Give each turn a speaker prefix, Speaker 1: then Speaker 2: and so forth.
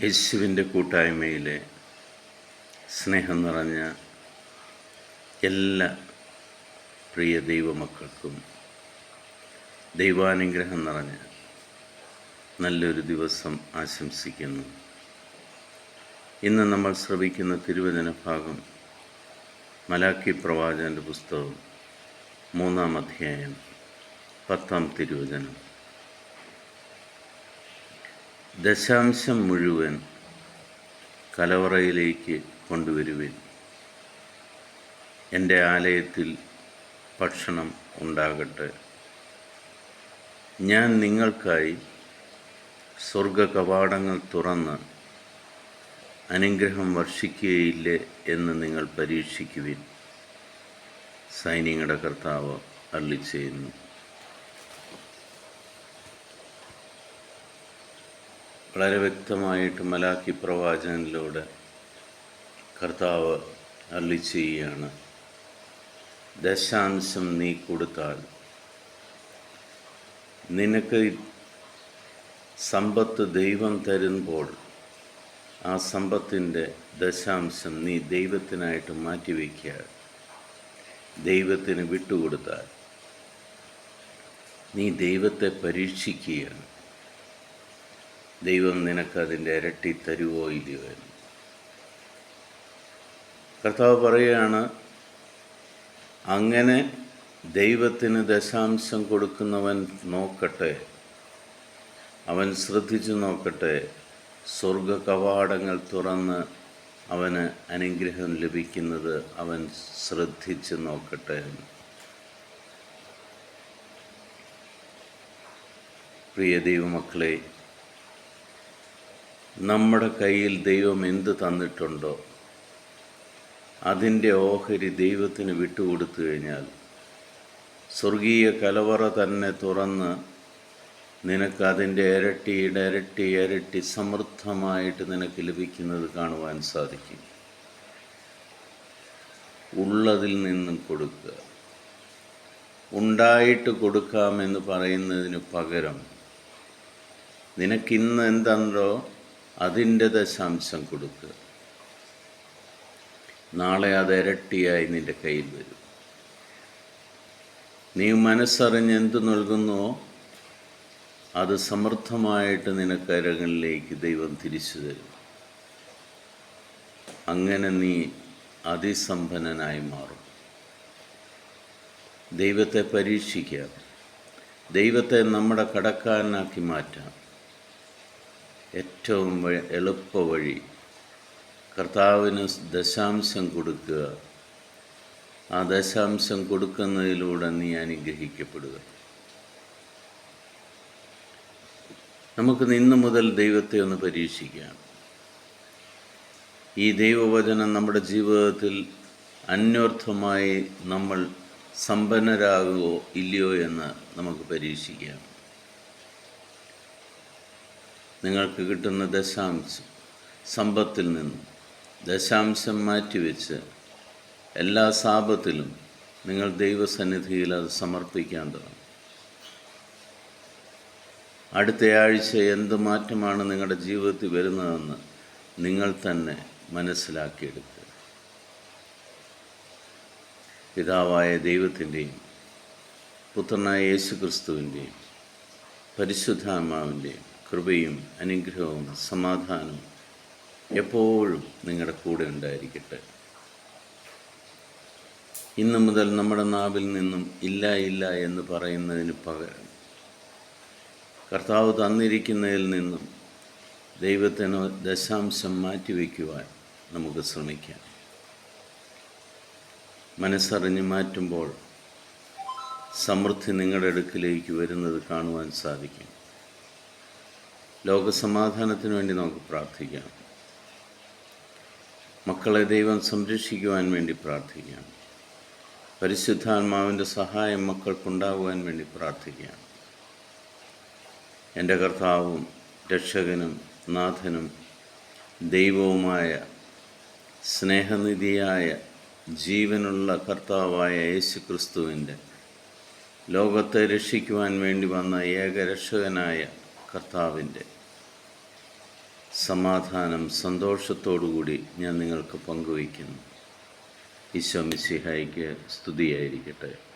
Speaker 1: യേശുവിൻ്റെ കൂട്ടായ്മയിലെ സ്നേഹം നിറഞ്ഞ എല്ലാ പ്രിയ ദൈവമക്കൾക്കും ദൈവാനുഗ്രഹം നിറഞ്ഞ നല്ലൊരു ദിവസം ആശംസിക്കുന്നു. ഇന്ന് നമ്മൾ ശ്രവിക്കുന്ന തിരുവചന ഭാഗം മലാക്കി പ്രവാചകൻ്റെ പുസ്തകം 3-ാം അധ്യായം 10-ാം തിരുവചനം. ദശാംശം മുഴുവൻ കലവറയിലേക്ക് കൊണ്ടുവരുവിൻ. എൻ്റെ ആലയത്തിൽ ഭക്ഷണം ഉണ്ടാകട്ടെ. ഞാൻ നിങ്ങൾക്കായി സ്വർഗകവാടങ്ങൾ തുറന്ന് അനുഗ്രഹം വർഷിക്കുകയില്ലേ എന്ന് നിങ്ങൾ പരീക്ഷിക്കുവിൻ. സൈന്യങ്ങളുടെ കർത്താവ് അരുളിച്ചെയ്യുന്നു. വളരെ വ്യക്തമായിട്ട് മലാക്കി പ്രവാചകനിലൂടെ കർത്താവ് അരുളിച്ചെയ്യുകയാണ്, ദശാംശം നീ കൊടുത്താൽ നിനക്ക് സമ്പത്ത് ദൈവം തരുമ്പോൾ ആ സമ്പത്തിൻ്റെ ദശാംശം നീ ദൈവത്തിനായിട്ട് മാറ്റിവെക്കുക. ദൈവത്തിന് വിട്ടുകൊടുത്താൽ നീ ദൈവത്തെ പരീക്ഷിക്കുകയാണ്. ദൈവം നിനക്കതിൻ്റെ ഇരട്ടി തരുവോ ഇല്ലയോ എന്ന്. കർത്താവ് പറയുകയാണ്, അങ്ങനെ ദൈവത്തിന് ദശാംശം കൊടുക്കുന്നവൻ നോക്കട്ടെ, അവൻ ശ്രദ്ധിച്ചു നോക്കട്ടെ, സ്വർഗ കവാടങ്ങൾ തുറന്ന് അവന് അനുഗ്രഹം ലഭിക്കുന്നത് അവൻ ശ്രദ്ധിച്ച് നോക്കട്ടെ എന്ന്. പ്രിയ ദൈവമക്കളെ, നമ്മുടെ കയ്യിൽ ദൈവം എന്ത് തന്നിട്ടുണ്ടോ അതിൻ്റെ ഓഹരി ദൈവത്തിന് വിട്ടുകൊടുത്തു കഴിഞ്ഞാൽ സ്വർഗീയ കലവറ തന്നെ തുറന്ന് നിനക്കതിൻ്റെ ഇരട്ടിയുടെ ഇരട്ടി ഇരട്ടി സമൃദ്ധമായിട്ട് നിനക്ക് ലഭിക്കുന്നത് കാണുവാൻ സാധിക്കും. ഉള്ളതിൽ നിന്നും കൊടുക്കുക. ഉണ്ടായിട്ട് കൊടുക്കാമെന്ന് പറയുന്നതിന് പകരം നിനക്കിന്ന് എന്തുണ്ടോ അതിൻ്റെ ദശാംശം കൊടുക്കുക. നാളെ അത് ഇരട്ടിയായി നിൻ്റെ കയ്യിൽ വരും. നീ മനസ്സറിഞ്ഞ് എന്ത് നൽകുന്നുവോ അത് സമൃദ്ധമായിട്ട് നിനക്കരങ്ങളിലേക്ക് ദൈവം തിരിച്ചു തരും. അങ്ങനെ നീ അതിസമ്പന്നനായി മാറും. ദൈവത്തെ പരീക്ഷിക്കാം. ദൈവത്തെ നമ്മുടെ കടക്കാരനാക്കി മാറ്റാം. ഏറ്റവും എളുപ്പ വഴി കർത്താവിന് ദശാംശം കൊടുക്കുക. ആ ദശാംശം കൊടുക്കുന്നതിലൂടെ നീ അനുഗ്രഹിക്കപ്പെടുക. നമുക്ക് ഇന്നു മുതൽ ദൈവത്തെ ഒന്ന് പരീക്ഷിക്കാം. ഈ ദൈവവചനം നമ്മുടെ ജീവിതത്തിൽ അന്വർത്ഥമായി നമ്മൾ സമ്പന്നരാകുമോ ഇല്ലയോ എന്ന് നമുക്ക് പരീക്ഷിക്കാം. നിങ്ങൾക്ക് കിട്ടുന്ന ദശാംശം സമ്പത്തിൽ നിന്നും ദശാംശം മാറ്റിവെച്ച് എല്ലാ സാപത്തിലും നിങ്ങൾ ദൈവസന്നിധിയിൽ അത് സമർപ്പിക്കാൻ തുടങ്ങും. അടുത്ത ആഴ്ച എന്ത് മാറ്റമാണ് നിങ്ങളുടെ ജീവിതത്തിൽ വരുന്നതെന്ന് നിങ്ങൾ തന്നെ മനസ്സിലാക്കിയെടുക്കുക. പിതാവായ ദൈവത്തിൻ്റെയും പുത്രനായ യേശു ക്രിസ്തുവിൻ്റെയും പരിശുദ്ധാത്മാവിൻ്റെയും കൃപയും അനുഗ്രഹവും സമാധാനവും എപ്പോഴും നിങ്ങളുടെ കൂടെ ഉണ്ടായിരിക്കട്ടെ. ഇന്നു മുതൽ നമ്മുടെ നാവിൽ നിന്നും ഇല്ല ഇല്ല എന്ന് പറയുന്നതിന് പകരം കർത്താവ് തന്നിരിക്കുന്നതിൽ നിന്നും ദൈവത്തിന് ദശാംശം മാറ്റിവെക്കുവാൻ നമുക്ക് ശ്രമിക്കാം. മനസ്സറിഞ്ഞ് മാറ്റുമ്പോൾ സമൃദ്ധി നിങ്ങളുടെ അടുക്കിലേക്ക് വരുന്നത് കാണുവാൻ സാധിക്കും. ലോകസമാധാനത്തിന് വേണ്ടി നമുക്ക് പ്രാർത്ഥിക്കാം. മക്കളെ ദൈവം സംരക്ഷിക്കുവാൻ വേണ്ടി പ്രാർത്ഥിക്കാം. പരിശുദ്ധാത്മാവിൻ്റെ സഹായം മക്കൾക്കുണ്ടാകുവാൻ വേണ്ടി പ്രാർത്ഥിക്കാം. എൻ്റെ കർത്താവും രക്ഷകനും നാഥനും ദൈവവുമായ സ്നേഹനിധിയായ ജീവനുള്ള കർത്താവായ യേശു ക്രിസ്തുവിൻ്റെ ലോകത്തെ രക്ഷിക്കുവാൻ വേണ്ടി വന്ന ഏകരക്ഷകനായ കർത്താവിൻ്റെ സമാധാനം സന്തോഷത്തോടുകൂടി ഞാൻ നിങ്ങൾക്ക് പങ്കുവയ്ക്കുന്നു. ഈശോ മിശിഹായ്ക്ക് സ്തുതിയായിരിക്കട്ടെ.